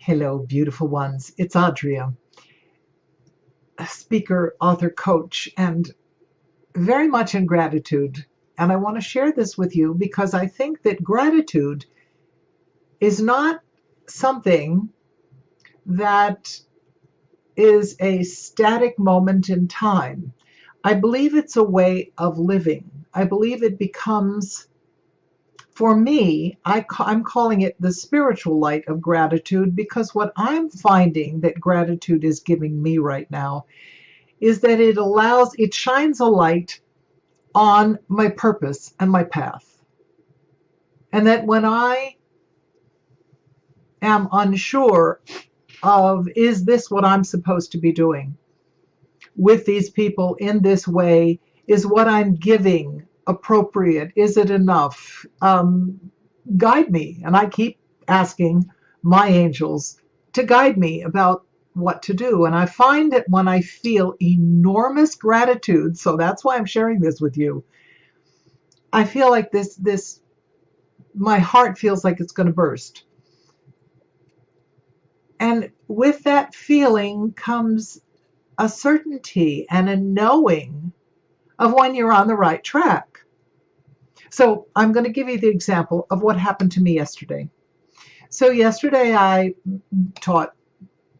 Hello, beautiful ones. It's Audria, a speaker, author, coach, and very much in gratitude. And I want to share this with you because I think that gratitude is not something that is a static moment in time. I believe it's a way of living. I believe it becomes, for me, I'm calling it the spiritual light of gratitude because what I'm finding that gratitude is giving me right now is that it shines a light on my purpose and my path. And that when I am unsure of, is this what I'm supposed to be doing with these people in this way? Is what I'm giving appropriate? Is it enough? Guide me. And I keep asking my angels to guide me about what to do. And I find that when I feel enormous gratitude, so that's why I'm sharing this with you, I feel like my heart feels like it's going to burst. And with that feeling comes a certainty and a knowing of when you're on the right track. So I'm going to give you the example of what happened to me yesterday. So yesterday I taught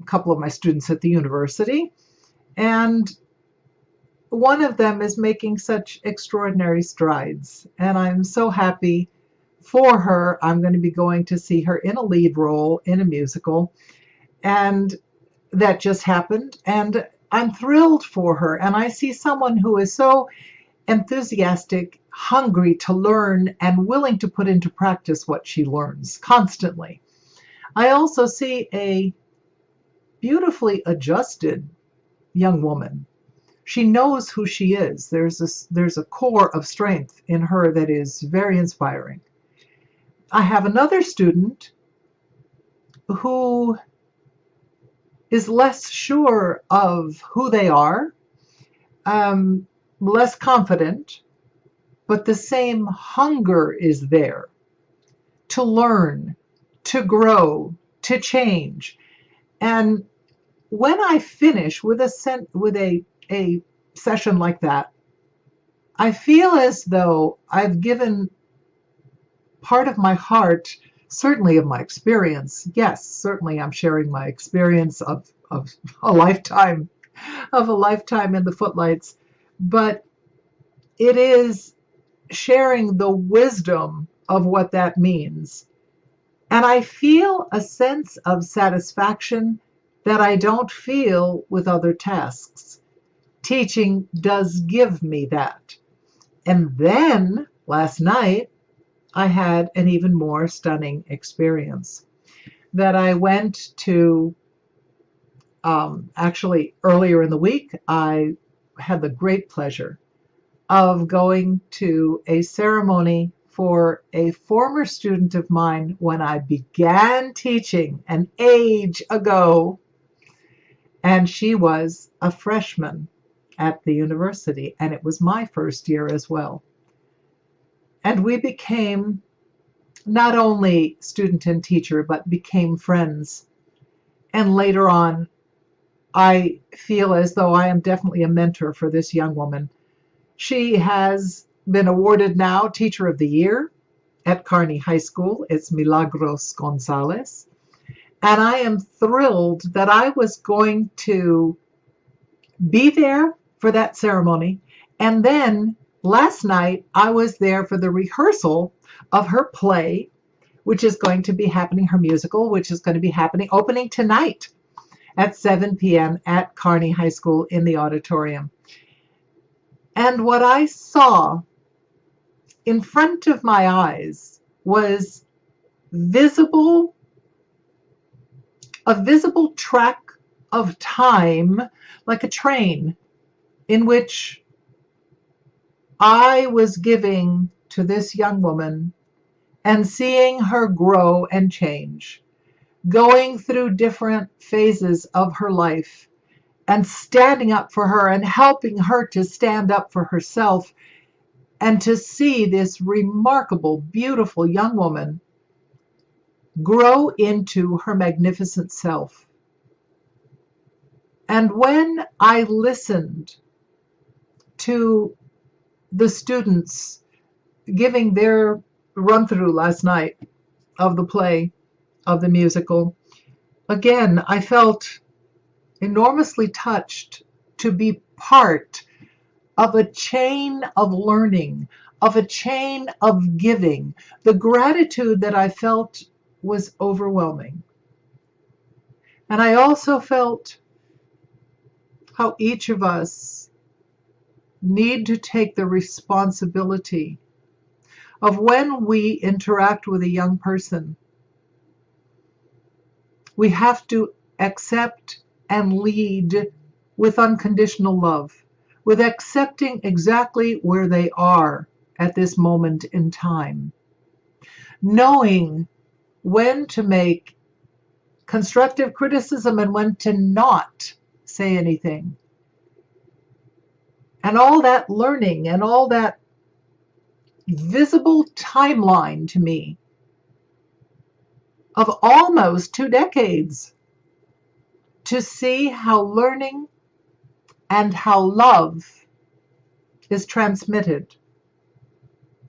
a couple of my students at the university, and one of them is making such extraordinary strides, and I'm so happy for her. I'm going to be going to see her in a lead role in a musical, and that just happened, and I'm thrilled for her. And I see someone who is so enthusiastic, hungry to learn, and willing to put into practice what she learns constantly. I also see a beautifully adjusted young woman. She knows who she is. There's a core of strength in her that is very inspiring. I have another student who is less sure of who they are, less confident, but the same hunger is there to learn, to grow, to change. And when I finish with a session like that, I feel as though I've given part of my heart, certainly of my experience. Yes, certainly I'm sharing my experience of a lifetime in the footlights, but it is sharing the wisdom of what that means. And I feel a sense of satisfaction that I don't feel with other tasks. Teaching does give me that. And then last night, I had an even more stunning experience that I went to. Actually, earlier in the week, I had the great pleasure of going to a ceremony for a former student of mine when I began teaching an age ago, and she was a freshman at the university, and it was my first year as well. And we became not only student and teacher, but became friends. And later on, I feel as though I am definitely a mentor for this young woman. She has been awarded now Teacher of the Year at Kearney High School. It's Milagros Gonzalez. And I am thrilled that I was going to be there for that ceremony. And then last night, I was there for the rehearsal of her play, which is going to be happening, her musical, which is going to be happening, opening tonight at 7 p.m. at Kearney High School in the auditorium. And what I saw in front of my eyes was a visible track of time, like a train, in which I was giving to this young woman and seeing her grow and change, going through different phases of her life and standing up for her and helping her to stand up for herself, and to see this remarkable, beautiful young woman grow into her magnificent self. And when I listened to the students giving their run through last night of the play, of the musical, again, I felt enormously touched to be part of a chain of learning, of a chain of giving. The gratitude that I felt was overwhelming. And I also felt how each of us need to take the responsibility of when we interact with a young person, we have to accept and lead with unconditional love, with accepting exactly where they are at this moment in time, knowing when to make constructive criticism and when to not say anything. And all that learning and all that visible timeline to me of almost 2 decades to see how learning and how love is transmitted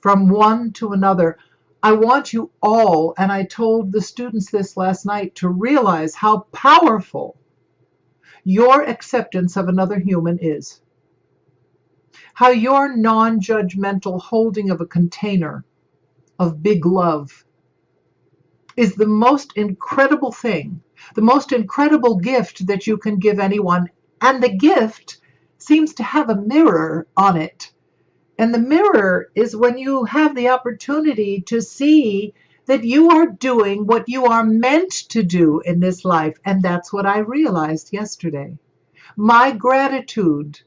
from one to another. I want you all, and I told the students this last night, to realize how powerful your acceptance of another human is. How your non-judgmental holding of a container of big love is the most incredible thing, the most incredible gift that you can give anyone. And the gift seems to have a mirror on it. And the mirror is when you have the opportunity to see that you are doing what you are meant to do in this life. And that's what I realized yesterday. My gratitude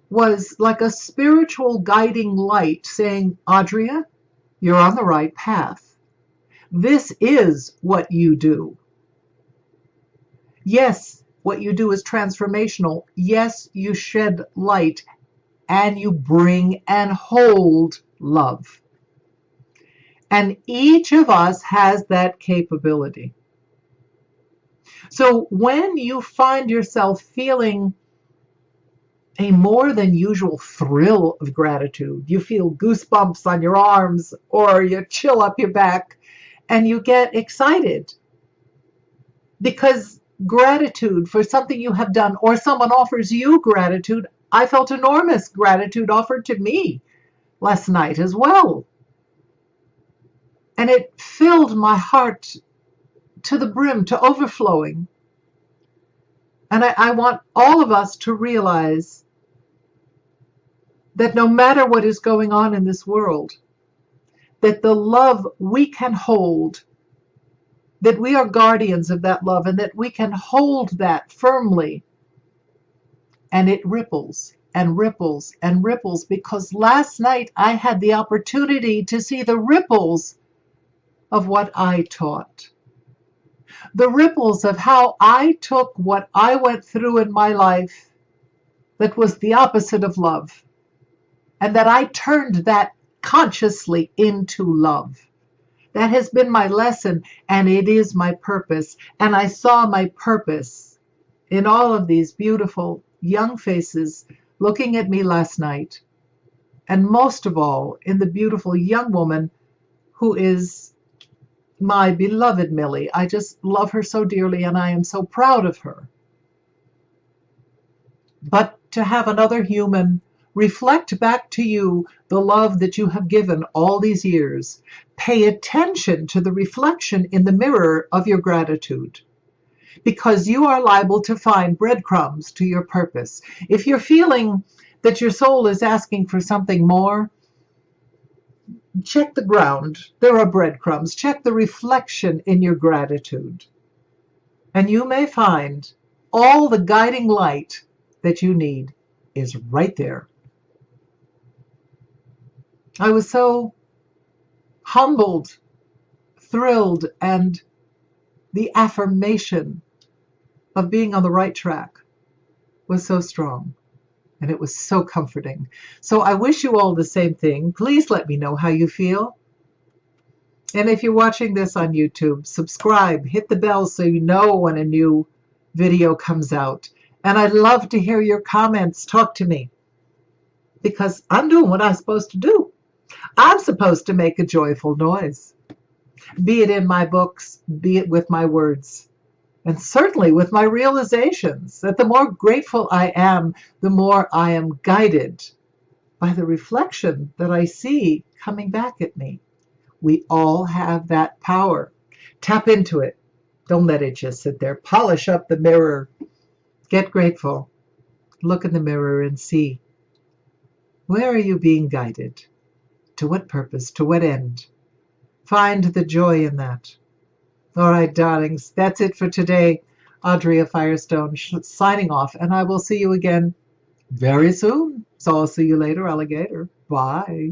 was like a spiritual guiding light saying, Audria, you're on the right path. This is what you do. Yes, what you do is transformational. Yes, you shed light and you bring and hold love. And each of us has that capability. So when you find yourself feeling a more than usual thrill of gratitude, you feel goosebumps on your arms or you chill up your back and you get excited because gratitude for something you have done or someone offers you gratitude. I felt enormous gratitude offered to me last night as well. And it filled my heart to the brim, to overflowing. And I want all of us to realize that no matter what is going on in this world, that the love we can hold, that we are guardians of that love and that we can hold that firmly. And it ripples and ripples and ripples, because last night I had the opportunity to see the ripples of what I taught. The ripples of how I took what I went through in my life that was the opposite of love, and that I turned that consciously into love. That has been my lesson, and it is my purpose. And I saw my purpose in all of these beautiful young faces looking at me last night, and most of all in the beautiful young woman who is my beloved Millie. I just love her so dearly, and I am so proud of her. But to have another human reflect back to you the love that you have given all these years, pay attention to the reflection in the mirror of your gratitude, because you are liable to find breadcrumbs to your purpose. If you're feeling that your soul is asking for something more, check the ground. There are breadcrumbs. Check the reflection in your gratitude. And you may find all the guiding light that you need is right there. I was so humbled, thrilled, and the affirmation of being on the right track was so strong. And it was so comforting. So I wish you all the same thing. Please let me know how you feel. And if you're watching this on YouTube, subscribe, hit the bell so you know when a new video comes out. And I'd love to hear your comments. Talk to me because I'm doing what I'm supposed to do. I'm supposed to make a joyful noise, be it in my books, be it with my words, and certainly with my realizations that the more grateful I am, the more I am guided by the reflection that I see coming back at me. We all have that power. Tap into it. Don't let it just sit there. Polish up the mirror. Get grateful. Look in the mirror and see, where are you being guided? To what purpose? To what end? Find the joy in that. All right, darlings, that's it for today. Audrea Firestone signing off, and I will see you again very soon. So I'll see you later, alligator. Bye.